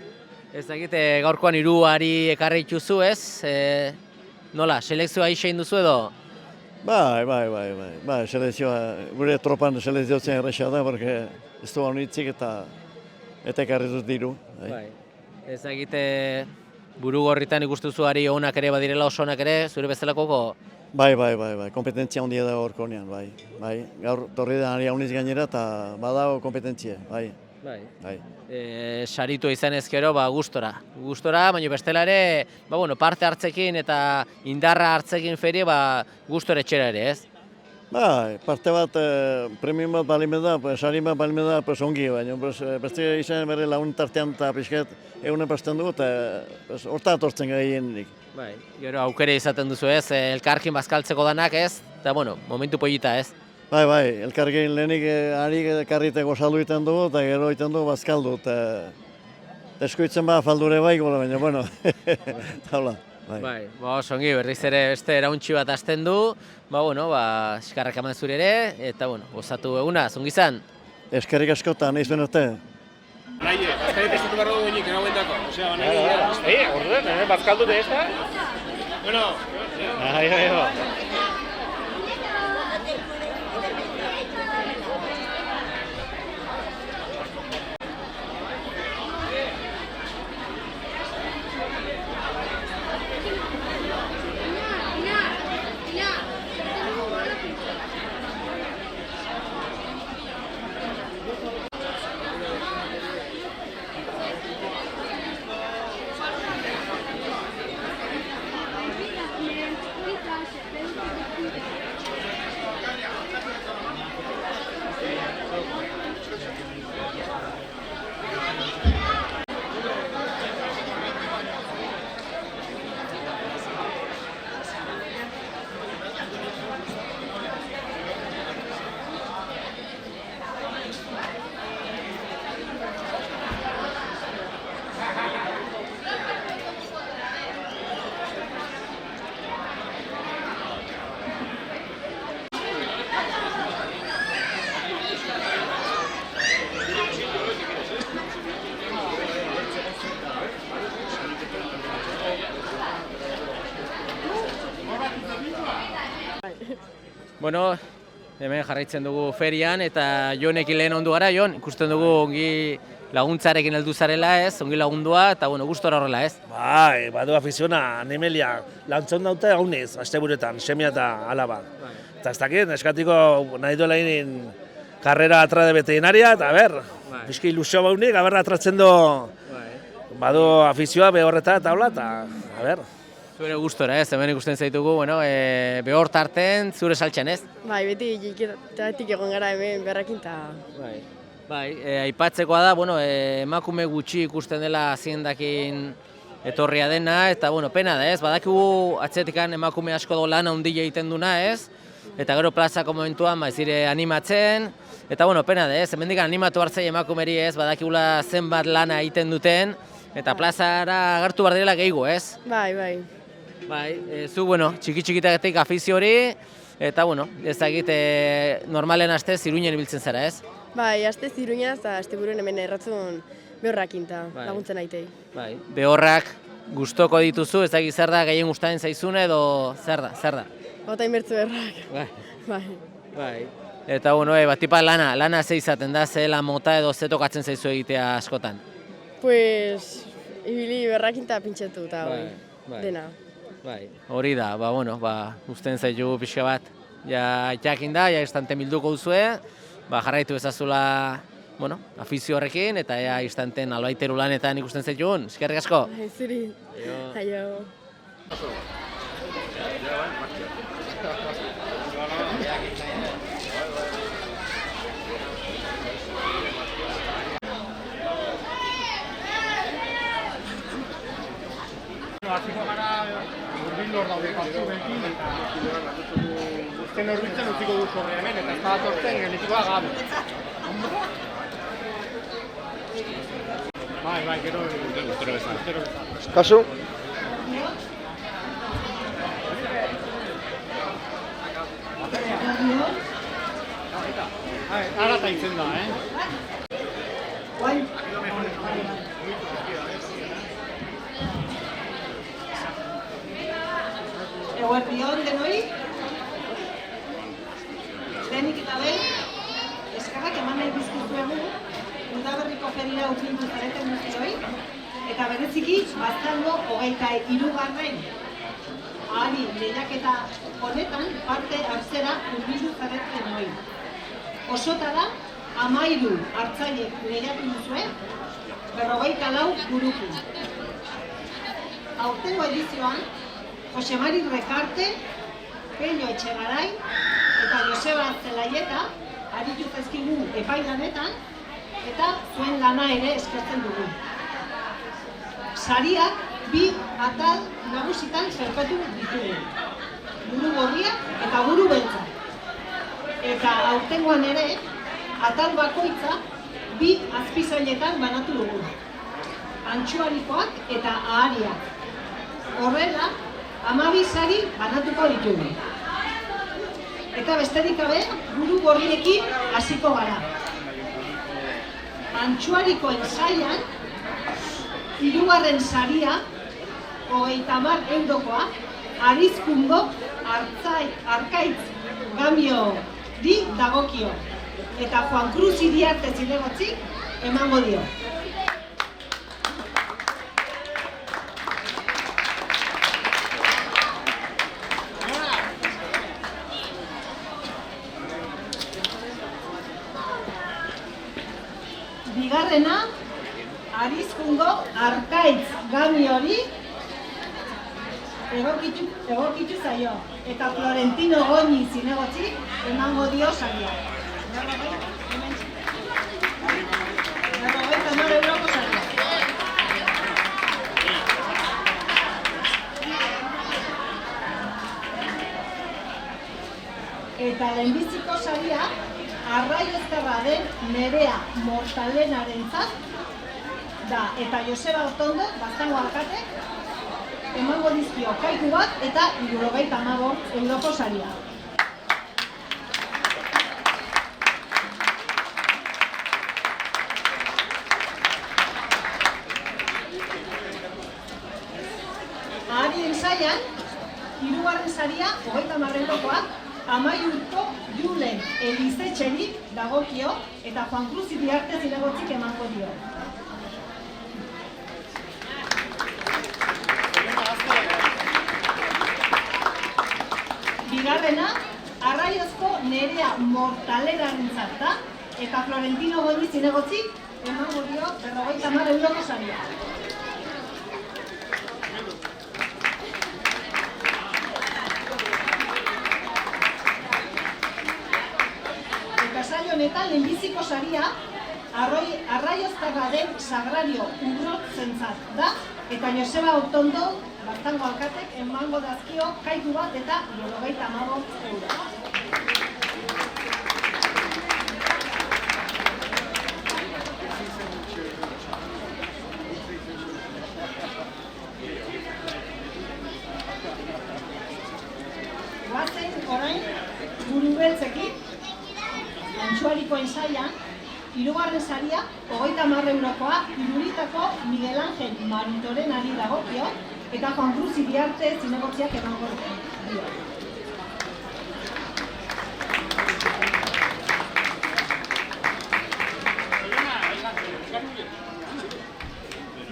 Ez dakit, gaurkoan 3 ari ekarri dituzu, ez? Nola, selekzioa ixein duzu edo? Bai, selekzioa, gure tropan selekzioatzen erresa da, porque ez du haunitzik eta ekarri dut diru. Ez dakit, buru gorritan ikustuzu ari onak ere badirela oso onak ere, zure bezalakoko? Bai, kompetentzia handia da horkonean, bai. Gaur torri da ari haunitz gainera eta badago kompetentzia, bai. Saritu izan ezkero, gustora, baina bestela ere, parte hartzekin eta indarra hartzekin ferie, gustora etxera ere, ez? Bai, parte bat, premium bat balime da, sari bat balime da, ongi, baina beste izan bere lagun tartean eta pixket egunen pasten dugu, eta horta atortzen gehienik. Bai, gero aukere izaten duzu ez, elkarkin bazkaltzeko danak ez, eta momentu pollita ez? Bai, elkarrekin lehenik harik karriteko saldu egiten dugu eta gero egiten dugu bazkaldu eta eskoitzen faldure bai gola, baina, taula, Bai, oso ongi, berriz ere beste erauntxi bat hasten du, eskarrak eman zure ere, eta, gozatu eguna, zongi izan? Eskerrik askotan, nahiz benarte. Nahi, azkari testatu barro duenik, erauen dako. Osea, nahi, orden, bazkaldu de esta? Bueno, Bueno, hemen jarraitzen dugu ferian eta Jonekin lehen ondu gara, Jon, ikusten dugu ongi laguntzarekin heldu zarela, ez? Ongi lagundua eta gustora horrela, ez? Bai, badu afiziona, animelia, lantzon daute haunez, asteburetan, semia eta alaba. Eta ez dakit, eskatiko nahi duela inin karrera atrade veterinaria, eta bizki ilusio baunik, atratzen du, badu afizioa behorreta eta hola, eta, Zure gustora, ez? Hemen ikusten zaitugu, behor tarten, zure saltxan, ez? Bai, beti jikitatik egon gara hemen berrekin eta... Bai, aipatzekoa da, emakume gutxi ikusten dela haziendakin etorria dena, eta, pena da, ez? Badakigu atzetikan emakume asko do lan handia egiten duna, ez? Eta gero plazako momentuan, zire animatzen, eta, pena da, ez? Hemendik animatu hartzei emakumeri, ez? Badakigula zenbat lana egiten duten, eta plazara agertu behar direla gehiago, ez? Bai. Zu, txiki-txikitatik afizio hori, eta, ezagit, normalen astez Iruinen ibiltzen zara, ez? Bai, astez Iruinen eta asteburuen hemen erratzun behorrakin eta laguntzen aitei. Bai, behorrak gustoko dituzu, ezagit zer da gehien gustatzen zaizune edo zer da? Bota inbertzu behorrak. Bai. Eta, batipa lana ze izaten da, ze lan mota edo ze tokatzen zaizu egitea askotan? Pues, ibili behorrakin eta pintxetu eta dena. Bai, hori da, usten zaitu pixka bat, jakin da, instante milduko duzue, jarraitu ezazula, afizio horrekin, eta instanten albaiteru lanetan ikusten zaitun, eskerrik asko? Zuri, aio. Hasiko gara urbil hor daude batzuekin eta azken horbitzen utziko du sobre hemen eta ez badatortzen geldituko da gabe. Bai, gero bezala. Kasu? Ara eta itzen da, Eguerdion denoi, lehenik eta behin, eskerrak eman nahi dizkizuegu, Udaberriko feria utzildu zareten guztioi, eta bereziki Bazkaldo 23. Ahari lehiaketa honetan parte hartzera hurbildu zareten hori. Osotara 13 hartzailek lehiatu duzue, 44 guruki. Aurtengo edizioan, Jose Mari Rekarte, Peño Etxegarai eta Joseba Zelaieta aritu zaizkigu epailanetan eta zuen lana ere eskertzen dugu. Sariak 2 atal nagusitan zerpetu ditugu. Buru gorriak eta buru beltza. Eta aurtengoan ere, atal bakoitza 2 azpizailetan banatu dugu. Antxuarikoak eta ahariak. Horrela, 12 sari banatuko ditugu. Eta besterik gabe, buru gorriekin hasiko gara. Antxuarikoen saian, 3. saria, 30 eurokoa, Arizkungo Arkaitz Gamiori dagokio. Eta Juan Cruz Iriarte Zinegotzik emango dio. Bigarrena, Arizkungo Arkaitz Gamiori egokitu zaio. Eta Florentino Goñi Zinegotzik emango dio saria. 50 euroko saria. Eta lehenbiziko saria, Arraioztarra den Nerea Mortalenarentzat da, eta Joseba Otondo, Baztango alkatek, emango dizkio kaiku bat eta 75 euroko saria. Aharien saian, 3. saria, 30 eurokoa, Amaiurko Julen Elizetxeri dagokio eta Juan Cruz Iriarte Zinegotzik emango dio. Bigarrena, Arraiozko Nerea Mortalerarentzat da eta Florentino Goñi Zinegotzik emango dio 50 euroko saria. Honetan lehenbiziko saria Arraioztarra den Sagrario Urrotzentzat da eta Joseba Otondo Baztango alkatek emango dazkio kaiku bat eta 75 euro. Guazen orain burubeltzekin Antxuarikoen saian, 3. saria, 30 eurokoa, Iruritako Miguel Ángel Maritorenari dagokio eta Juan Cruz Iriarte Zinegotziak emango dio.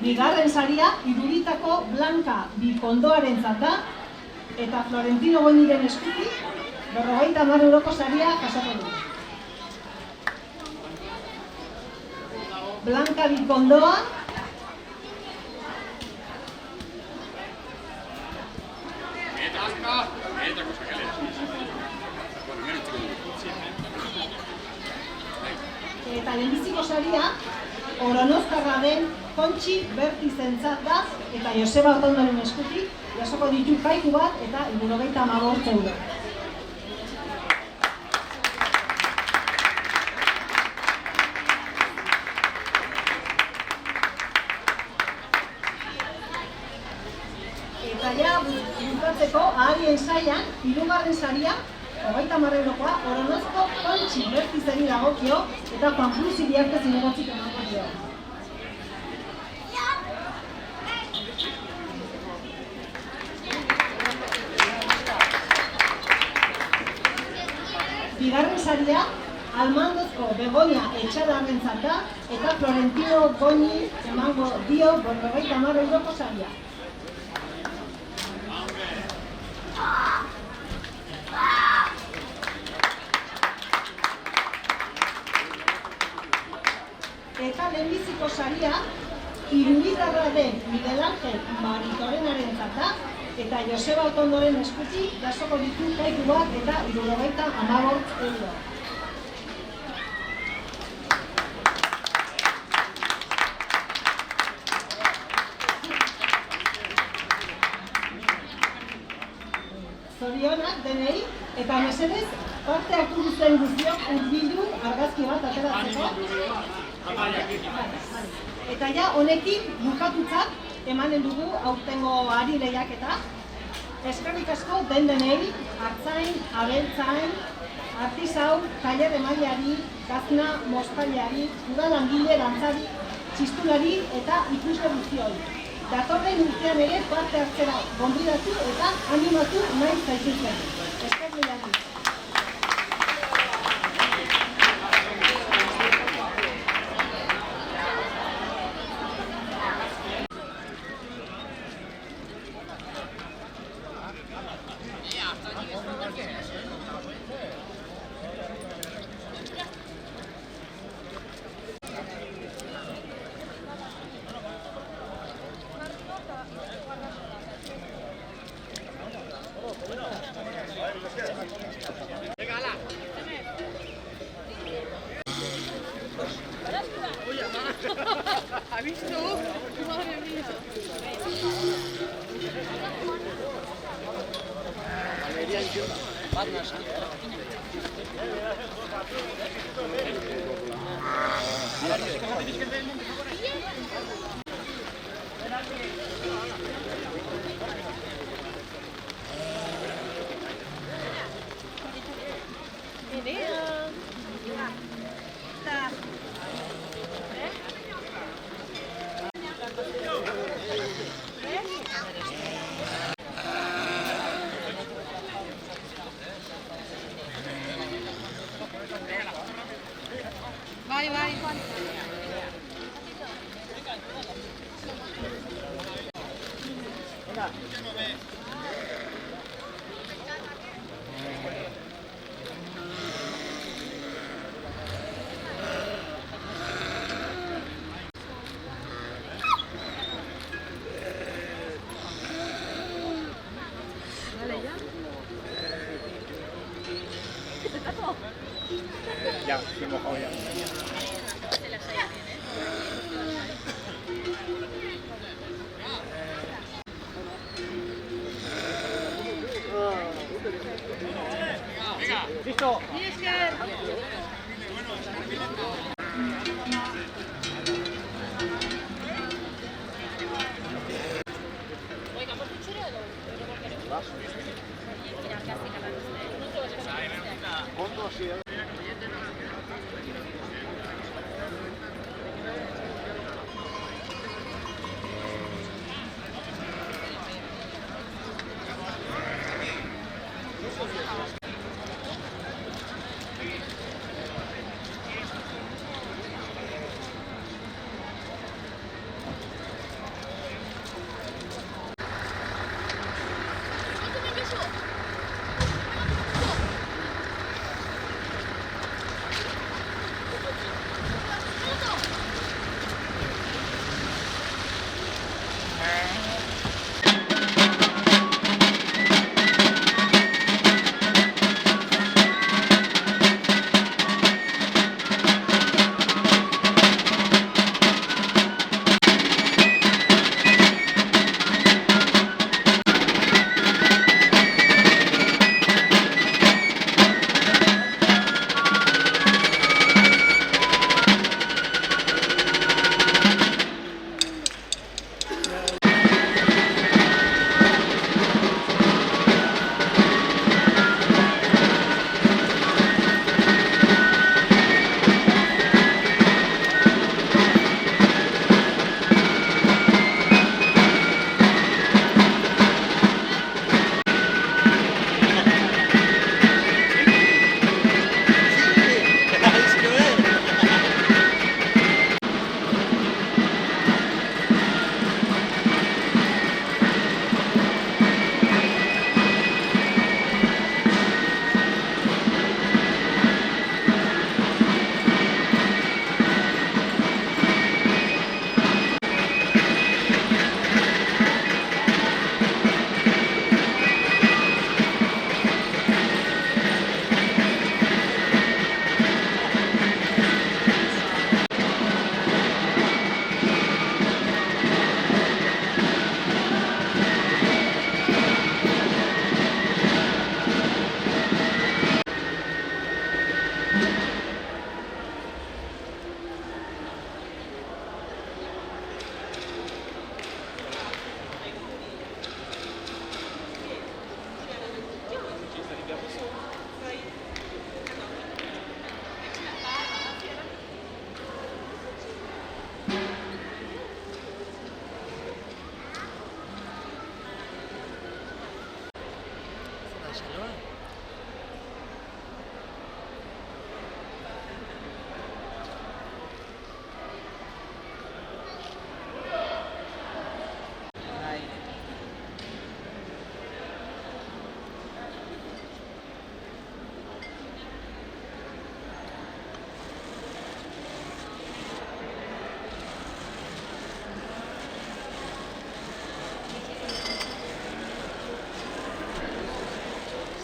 Bigarren saria, Iruritako Blanca Bikondoarentzat da eta Florentino Goñiren eskutik 50 euroko saria jasoko du. Blanca Bikondoa eta lehenbiziko saria Oronoztarra den Kontxi Bertizentzat da eta Joseba Otondoren eskutik jasoko ditu kaiku bat eta 75 euro. Eta ja, bukatzeko, Aharien saian, 3. saria, 30 eurokoa, Oronozko Kontxi Bertizeni dagokio eta Juan Cruz Iriarte Zinegotzik emango dio. Bigarren saria, Almandozko Begoña Etxalarrentzat da eta Florentino Goñi emango dio 50 euroko saria. Eta lehenbiziko saria, Iruitarra den Miguel Ángel Maritorenarentzat da eta Joseba Otondoren eskutik jasoko ditu kaiku bat eta 75 euro. Zorionak denei eta mesedez parte hartu duzuen guztiok hurbildu argazki bat ateratzeko. Eta ja honekin bukatutzat emanen dugu aurtengo ari lehiaketa. Eskerrik asko denei, artzain, abeltzain, artisau, tailer emaileari, gazna, moztaileari, udal langile, dantzari, txistulari eta ikusle guztioi. Datorren urtean ere parte hartzera gonbidatu eta animatu nahi zaituzten. Eskerrik asko. ¿Ha visto? Madre mía. Vai, vai. Ya, sí, mojado ya. ¡Listo!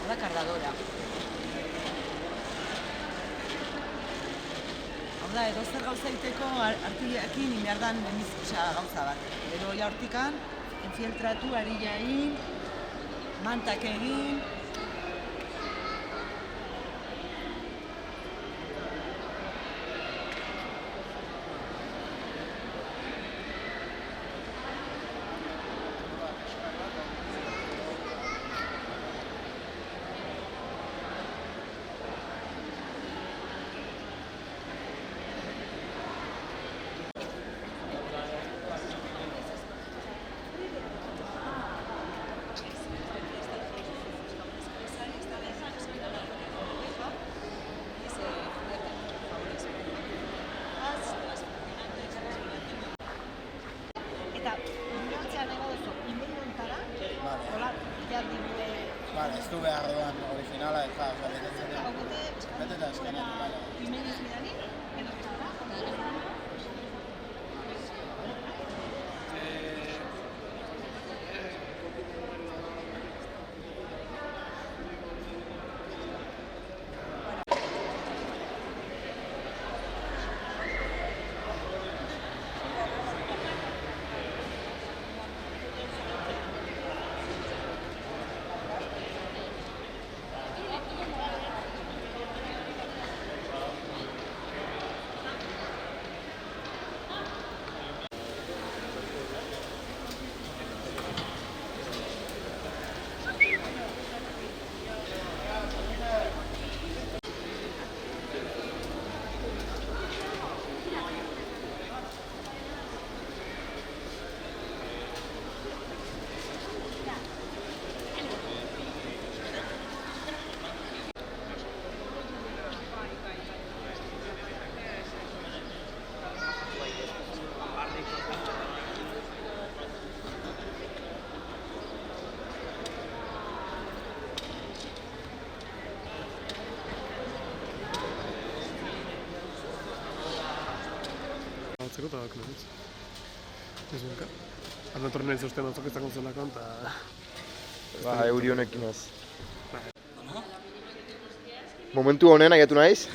La cargadora. Hau da, edozer gauza egiteko artillekin inberdan gauza bat. Gero ja hortikan, infiltratu, arilla egin, mantak egin. Vale, ez du behar duan originala eta beteta eskenean. Zeko eta bakuna dut. Ez benka. Arna torren nahi zeusten batzok ez dakon zelakon, eta... Ba, euri honekin az. Momentu honen aiatu naiz.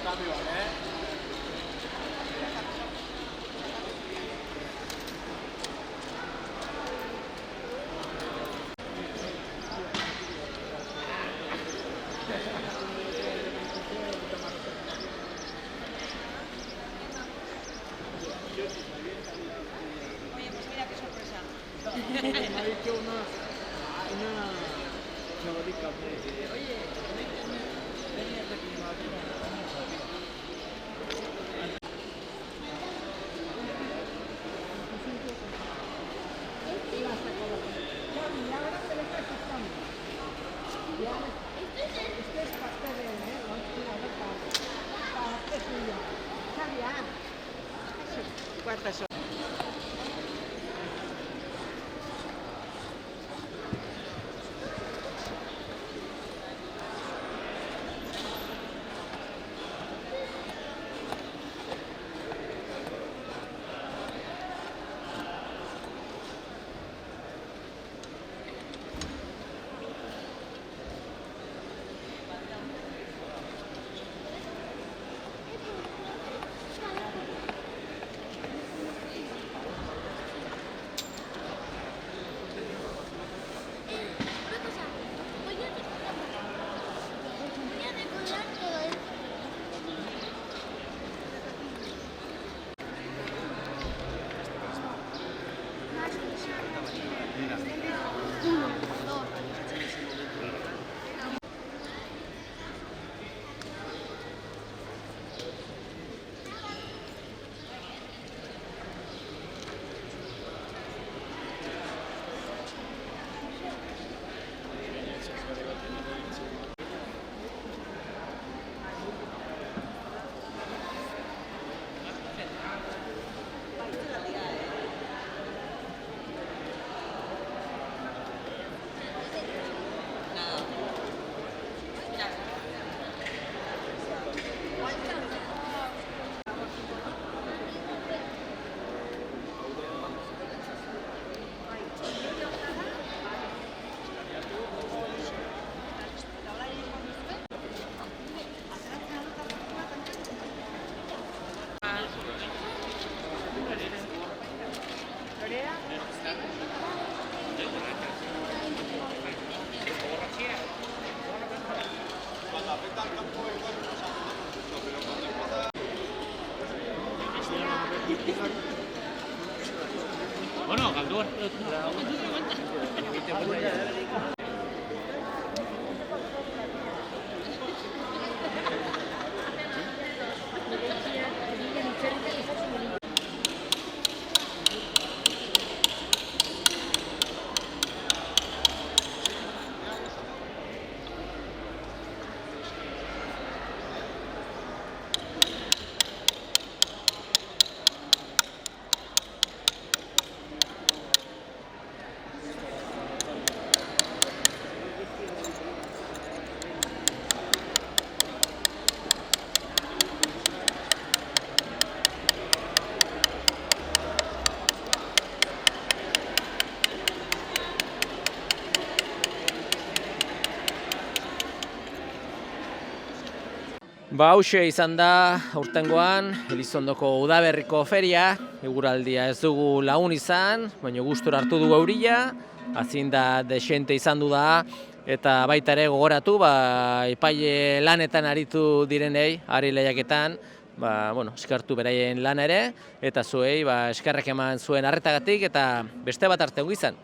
Me ha dicho una chavalica. Oye, venía de Este es pastel de ¿cuántas son? Bueno, galdu. Ba, hauxe izan da aurtengoan Elizondoko udaberriko feria, eguraldia ez dugu lagun izan, baina gustura hartu dugu eurila, azinda desente izan du da, eta baita ere gogoratu, epaile lanetan aritu direnei, ari lehiaketan, eskartu beraien lan ere, eta zuei eskerrak eman zuen arretagatik, eta beste bat arte ongi izan.